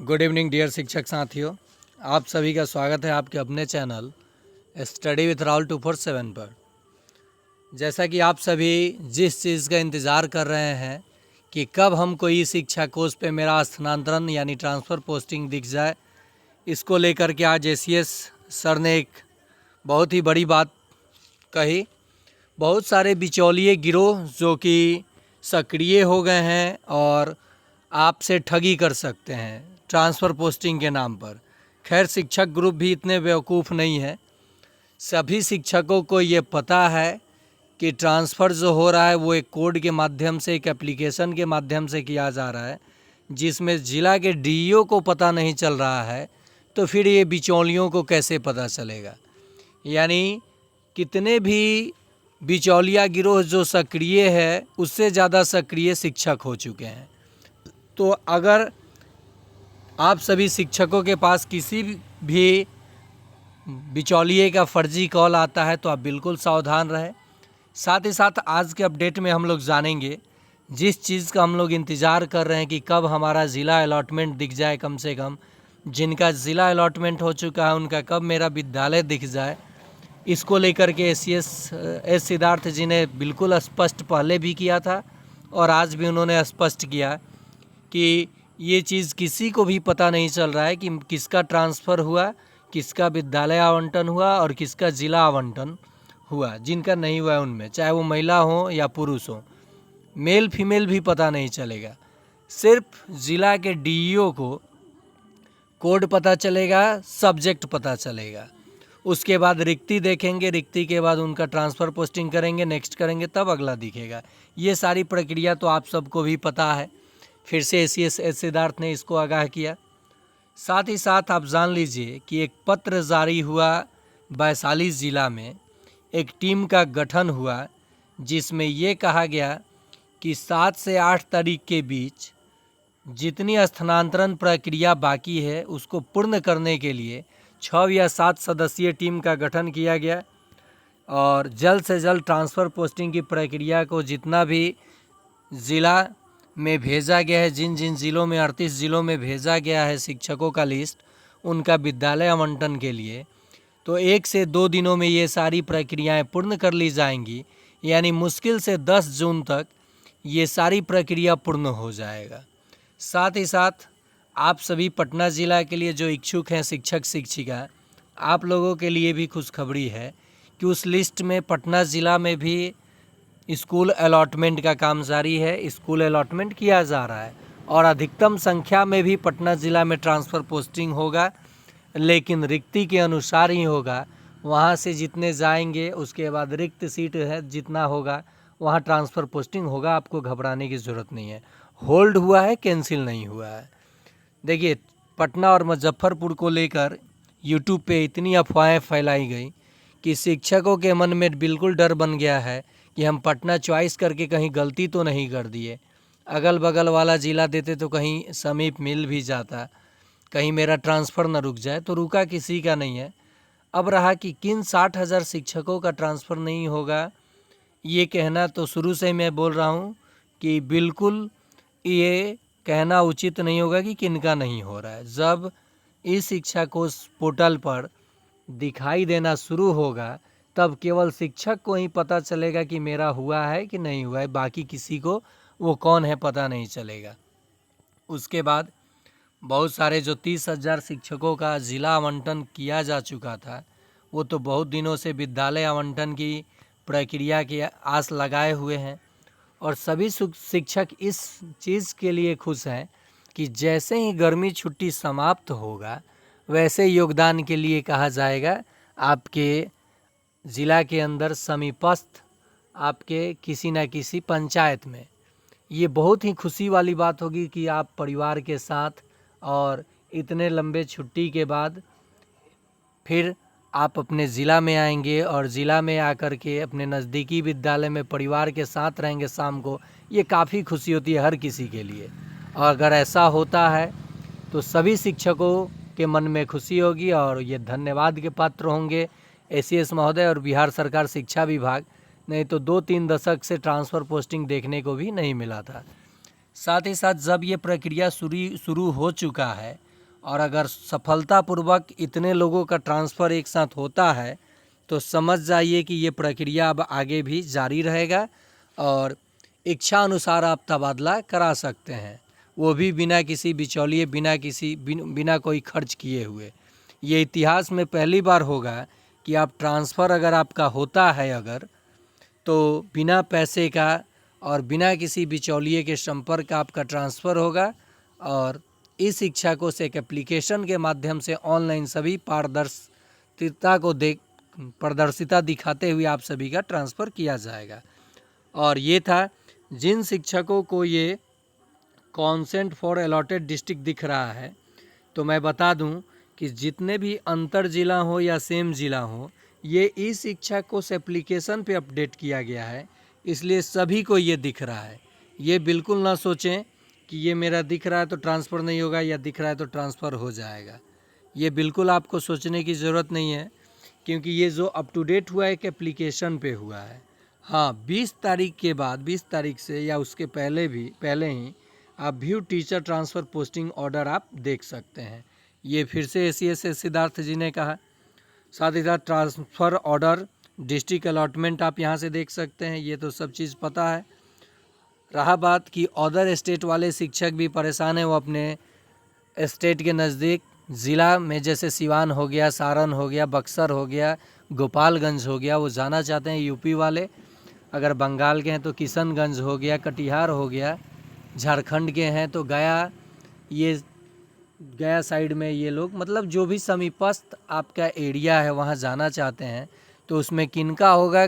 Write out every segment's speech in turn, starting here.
Good evening dear शिक्षक साथियों, आप सभी का स्वागत है आपके अपने चैनल स्टडी विथ राहुल 247 पर। जैसा कि आप सभी जिस चीज़ का इंतज़ार कर रहे हैं कि कब हमको ई शिक्षा कोर्स पे मेरा स्थानांतरण यानी ट्रांसफ़र पोस्टिंग दिख जाए, इसको लेकर के आज एसीएस सर ने एक बहुत ही बड़ी बात कही। बहुत सारे बिचौलिए गिरोह जो कि सक्रिय हो गए हैं और आपसे ठगी कर सकते हैं ट्रांसफ़र पोस्टिंग के नाम पर। खैर, शिक्षक ग्रुप भी इतने बेवकूफ़ नहीं है। सभी शिक्षकों को ये पता है कि ट्रांसफ़र जो हो रहा है वो एक कोड के माध्यम से, एक एप्लीकेशन के माध्यम से किया जा रहा है, जिसमें ज़िला के डीईओ को पता नहीं चल रहा है, तो फिर ये बिचौलियों को कैसे पता चलेगा। यानी कितने भी बिचौलिया गिरोह जो सक्रिय है, उससे ज़्यादा सक्रिय शिक्षक हो चुके हैं। तो अगर आप सभी शिक्षकों के पास किसी भी बिचौलिए का फर्जी कॉल आता है तो आप बिल्कुल सावधान रहें। साथ ही साथ आज के अपडेट में हम लोग जानेंगे जिस चीज़ का हम लोग इंतज़ार कर रहे हैं कि कब हमारा ज़िला अलॉटमेंट दिख जाए, कम से कम जिनका ज़िला अलॉटमेंट हो चुका है उनका कब मेरा विद्यालय दिख जाए। इसको लेकर के एस सिद्धार्थ जी ने बिल्कुल स्पष्ट पहले भी किया था और आज भी उन्होंने स्पष्ट किया कि ये चीज़ किसी को भी पता नहीं चल रहा है कि किसका ट्रांसफ़र हुआ, किसका विद्यालय आवंटन हुआ और किसका ज़िला आवंटन हुआ। जिनका नहीं हुआ है उनमें, चाहे वो महिला हो या पुरुष हो, मेल फीमेल भी पता नहीं चलेगा। सिर्फ ज़िला के डीईओ को कोड पता चलेगा, सब्जेक्ट पता चलेगा। उसके बाद रिक्ति देखेंगे, रिक्ति के बाद उनका ट्रांसफ़र पोस्टिंग करेंगे, नेक्स्ट करेंगे, तब अगला दिखेगा। ये सारी प्रक्रिया तो आप सबको भी पता है। फिर से एस सिद्धार्थ ने इसको आगाह किया। साथ ही साथ आप जान लीजिए कि एक पत्र जारी हुआ वैशाली ज़िला में, एक टीम का गठन हुआ जिसमें ये कहा गया कि 7 से 8 तारीख के बीच जितनी स्थानांतरण प्रक्रिया बाकी है उसको पूर्ण करने के लिए 6 या 7 सदस्यीय टीम का गठन किया गया और जल्द से जल्द ट्रांसफ़र पोस्टिंग की प्रक्रिया को जितना भी ज़िला में भेजा गया है, जिन जिन ज़िलों में 38 ज़िलों में भेजा गया है शिक्षकों का लिस्ट उनका विद्यालय आवंटन के लिए, तो 1 से 2 दिनों में ये सारी प्रक्रियाएं पूर्ण कर ली जाएंगी। यानी मुश्किल से 10 जून तक ये सारी प्रक्रिया पूर्ण हो जाएगा। साथ ही साथ आप सभी पटना ज़िला के लिए जो इच्छुक हैं शिक्षक शिक्षिका, आप लोगों के लिए भी खुशखबरी है कि उस लिस्ट में पटना ज़िला में भी स्कूल अलॉटमेंट का काम जारी है। स्कूल अलॉटमेंट किया जा रहा है और अधिकतम संख्या में भी पटना ज़िला में ट्रांसफ़र पोस्टिंग होगा, लेकिन रिक्ति के अनुसार ही होगा। वहाँ से जितने जाएंगे उसके बाद रिक्त सीट है जितना होगा वहाँ ट्रांसफ़र पोस्टिंग होगा। आपको घबराने की ज़रूरत नहीं है। होल्ड हुआ है, कैंसिल नहीं हुआ है। देखिए, पटना और मुजफ्फरपुर को लेकर यूट्यूब पे इतनी अफवाहें फैलाई गई कि शिक्षकों के मन में बिल्कुल डर बन गया है कि हम पटना चॉइस करके कहीं गलती तो नहीं कर दिए। अगल बगल वाला ज़िला देते तो कहीं समीप मिल भी जाता, कहीं मेरा ट्रांसफ़र न रुक जाए। तो रुका किसी का नहीं है। अब रहा कि किन 60,000 शिक्षकों का ट्रांसफ़र नहीं होगा, ये कहना तो शुरू से ही मैं बोल रहा हूँ कि बिल्कुल ये कहना उचित नहीं होगा कि किनका नहीं हो रहा है। जब इस शिक्षा कोष पोर्टल पर दिखाई देना शुरू होगा तब केवल शिक्षक को ही पता चलेगा कि मेरा हुआ है कि नहीं हुआ है। बाकी किसी को वो कौन है पता नहीं चलेगा। उसके बाद बहुत सारे जो 30,000 शिक्षकों का ज़िला आवंटन किया जा चुका था, वो तो बहुत दिनों से विद्यालय आवंटन की प्रक्रिया की आस लगाए हुए हैं और सभी शिक्षक इस चीज़ के लिए खुश हैं कि जैसे ही गर्मी छुट्टी समाप्त होगा वैसे योगदान के लिए कहा जाएगा आपके ज़िला के अंदर समीपस्थ आपके किसी न किसी पंचायत में। ये बहुत ही खुशी वाली बात होगी कि आप परिवार के साथ और इतने लंबे छुट्टी के बाद फिर आप अपने ज़िला में आएंगे और ज़िला में आकर के अपने नज़दीकी विद्यालय में परिवार के साथ रहेंगे शाम को। ये काफ़ी खुशी होती है हर किसी के लिए और अगर ऐसा होता है तो सभी शिक्षकों के मन में खुशी होगी और ये धन्यवाद के पात्र होंगे एसीएस महोदय और बिहार सरकार शिक्षा विभाग। नहीं तो 2-3 दशक से ट्रांसफ़र पोस्टिंग देखने को भी नहीं मिला था। साथ ही साथ जब ये प्रक्रिया शुरू हो चुका है और अगर सफलतापूर्वक इतने लोगों का ट्रांसफ़र एक साथ होता है तो समझ जाइए कि ये प्रक्रिया अब आगे भी जारी रहेगा और इच्छा अनुसार आप तबादला करा सकते हैं, वो भी बिना किसी बिचौलिए, बिना कोई खर्च किए हुए। ये इतिहास में पहली बार होगा कि आप ट्रांसफ़र अगर आपका होता है अगर, तो बिना पैसे का और बिना किसी बिचौलिए के संपर्क का आपका ट्रांसफ़र होगा और इस शिक्षा को एक एप्लीकेशन के माध्यम से ऑनलाइन सभी पारदर्शिता दिखाते हुए आप सभी का ट्रांसफ़र किया जाएगा। और ये था जिन शिक्षकों को ये कॉन्सेंट फॉर अलॉटेड डिस्ट्रिक्ट दिख रहा है, तो मैं बता दूं कि जितने भी अंतर जिला हो या सेम जिला हो, ये ई शिक्षा को उस एप्लीकेशन पे अपडेट किया गया है, इसलिए सभी को ये दिख रहा है। ये बिल्कुल ना सोचें कि ये मेरा दिख रहा है तो ट्रांसफ़र नहीं होगा या दिख रहा है तो ट्रांसफ़र हो जाएगा। ये बिल्कुल आपको सोचने की ज़रूरत नहीं है, क्योंकि ये जो अप टू डेट हुआ है एक एप्लीकेशन पे हुआ है। हाँ, 20 तारीख के बाद, 20 तारीख से या उसके पहले ही आप view teacher transfer posting order आप देख सकते हैं। ये फिर से एसीएस सिद्धार्थ जी ने कहा। साथ ही साथ ट्रांसफ़र ऑर्डर, डिस्ट्रिक्ट अलॉटमेंट आप यहाँ से देख सकते हैं, ये तो सब चीज़ पता है। रहा बात कि अदर स्टेट वाले शिक्षक भी परेशान हैं, वो अपने स्टेट के नज़दीक ज़िला में जैसे सिवान हो गया, सारण हो गया, बक्सर हो गया, गोपालगंज हो गया, वो जाना चाहते हैं यूपी वाले। अगर बंगाल के हैं तो किशनगंज हो गया, कटिहार हो गया, झारखंड के हैं तो गया साइड में ये लोग, मतलब जो भी समीपस्थ आपका एरिया है वहाँ जाना चाहते हैं, तो उसमें किनका होगा।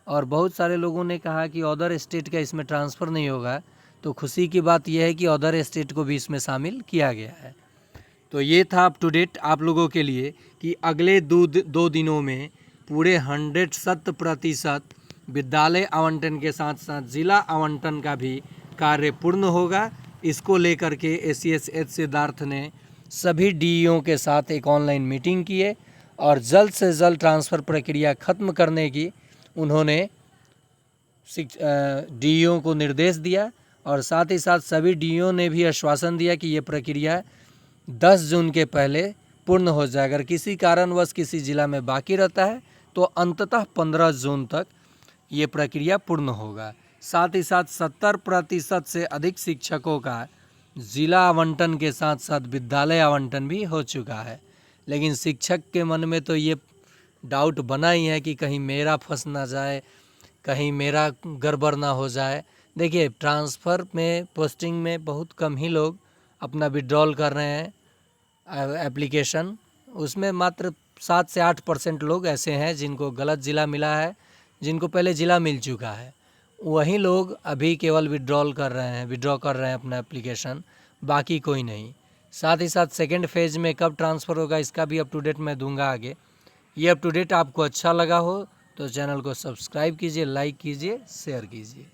और बहुत सारे लोगों ने कहा कि अदर स्टेट का इसमें ट्रांसफ़र नहीं होगा, तो खुशी की बात यह है कि अदर स्टेट को भी इसमें शामिल किया गया है। तो ये था अप टू डेट आप लोगों के लिए कि अगले दो दिनों में पूरे 100% विद्यालय आवंटन के साथ साथ ज़िला आवंटन का भी कार्य पूर्ण होगा। इसको लेकर के एसीएस सिद्धार्थ ने सभी डीईओ के साथ एक ऑनलाइन मीटिंग की है और जल्द से जल्द ट्रांसफ़र प्रक्रिया ख़त्म करने की उन्होंने डीईओ को निर्देश दिया और साथ ही साथ सभी डीईओ ने भी आश्वासन दिया कि ये प्रक्रिया 10 जून के पहले पूर्ण हो जाए। अगर किसी कारणवश किसी ज़िला में बाकी रहता है तो अंततः 15 जून तक ये प्रक्रिया पूर्ण होगा। साथ ही साथ 70% से अधिक शिक्षकों का ज़िला आवंटन के साथ साथ विद्यालय आवंटन भी हो चुका है, लेकिन शिक्षक के मन में तो ये डाउट बना ही है कि कहीं मेरा फंस ना जाए, कहीं मेरा गड़बड़ ना हो जाए। देखिए, ट्रांसफ़र में, पोस्टिंग में बहुत कम ही लोग अपना विड्रॉल कर रहे हैं एप्लीकेशन, उसमें मात्र 7 से 8% लोग ऐसे हैं जिनको गलत ज़िला मिला है, जिनको पहले ज़िला मिल चुका है, वही लोग अभी केवल विड्रॉ कर रहे हैं अपना एप्लीकेशन, बाकी कोई नहीं। साथ ही साथ सेकेंड फेज़ में कब ट्रांसफ़र होगा इसका भी अप टू डेट मैं दूंगा आगे। ये अप टू डेट आपको अच्छा लगा हो तो चैनल को सब्सक्राइब कीजिए, लाइक कीजिए, शेयर कीजिए।